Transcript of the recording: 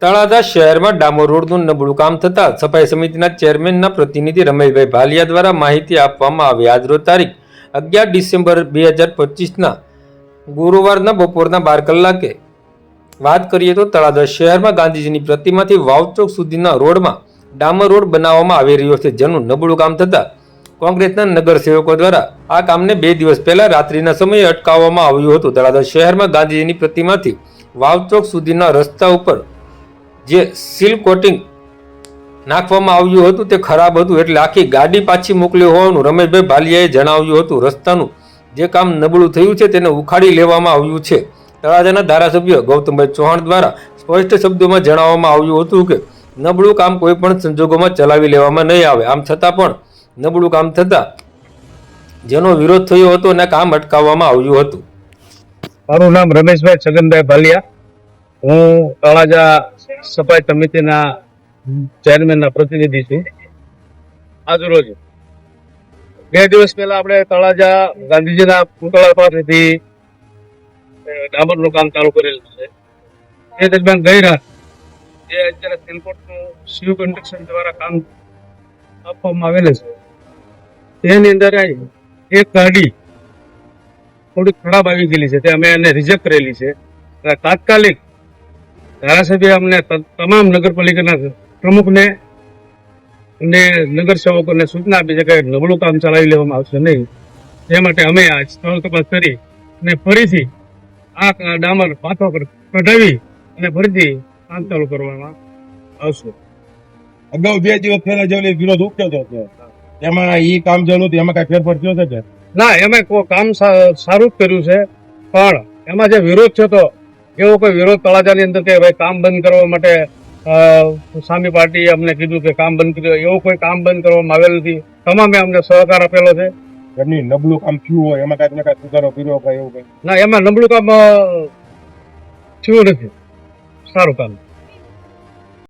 તળાજા શહેરમાં ડામોર રોડનું નબળું કામ થતાં સફાઈ સમિતિના ચેરમેનના પ્રતિનિધિ રમેશભાઈ ભાલિયા દ્વારા માહિતી આપવામાં આવી. આજરોજ તારીખ 11 ડિસેમ્બર 2025ના ગુરુવારના બપોરના 12 કલાકે વાત કરીએ તો તળાજા શહેરમાં ગાંધીજીની પ્રતિમાથી વાવ ચોક સુધીના રોડમાં ડામર રોડ બનાવવામાં આવી રહ્યો છે, જેનું નબળું કામ થતાં કોંગ્રેસના નગરસેવકો દ્વારા આ કામને 2 દિવસ પહેલા રાત્રિના સમયે અટકાવવામાં આવ્યું હતું. તળાજા શહેરમાં ગાંધીજીની પ્રતિમાથી વાવ ચોક સુધીના રસ્તા ઉપર જે સીલ કોટિંગ નાખવામાં આવ્યું હતું તે ખરાબ હતું, એટલે આખી ગાડી પાછી મોકલી હોવાનું રમેશભાઈ ભાલિયાએ જણાવ્યું હતું. રસ્તાનું જે કામ નબળું થયું છે તેને ઉખાડી લેવામાં આવ્યું છે. તળાજાના ધારાસભ્ય ગૌતમભાઈ ચૌહાણ દ્વારા સ્પષ્ટ શબ્દોમાં જણાવવામાં આવ્યું હતું કે નબળું કામ કોઈ પણ સંજોગોમાં ચલાવી લેવામાં નહીં આવે. આમ છતાં પણ નબળું કામ થતાં જેનો વિરોધ થયો હતો અને કામ અટકાવવામાં આવ્યું હતું. મારું નામ રમેશભાઈ છગનભાઈ ભાલિયા. હું તળાજા સફાઈ સમિતિના ચેરમેનના પ્રતિનિધિ છું. આજરોજ 2 દિવસ પહેલા આપણે તળાજા ગાંધીજીના પુતળા પાસેથી ડામરનું કામ ચાલુ કરેલું છે. એ દરમિયાન ગઈ રાત જે અત્યારે સિલકોટનું શિવ કન્સ્ટ્રક્શન દ્વારા કામ આપવામાં આવેલું છે, તેની અંદર એક ગાડી થોડી ખરાબ આવી ગયેલી છે, તે અમે એને રિજેક્ટ કરેલી છે. અને તાત્કાલિક ધારાસભ્ય અમને તમામ નગરપાલિકાના પ્રમુખને અને નગરસેવકોને સૂચના આપી છે કે નબળું કામ ચલાવી લેવામાં આવશે નહીં. તે માટે અમે આ સ્થળ તપાસ કરી અને ફરીથી આ ડામર પાથો કઢાવી અને ફરીથી કામ ચાલુ કરવામાં આવશે. અગાઉ 2 દિવસ પહેલા જે વિરોધ ઉઠ્યો હતો એમાં એ કામ ચાલુ હતું, એમાં કઈ ફેરફાર થયો છે કે ના? એમાં કામ સારું જ કર્યું છે, પણ એમાં જે વિરોધ છે તો એવો કોઈ વિરોધ તળાજાની અંદર કે ભાઈ કામ બંધ કરવા માટે સામી પાર્ટીએ અમને કીધું કે કામ બંધ કર્યું, એવું કોઈ કામ બંધ કરવામાં આવેલ નથી. તમામે અમને સહકાર આપેલો છે. એમની નબળું કામ થયું હોય એમાં કઈ સુધારો કર્યો કઈ એવું કઈ ના, એમાં નબળું કામ થયું નથી, સારું કામ.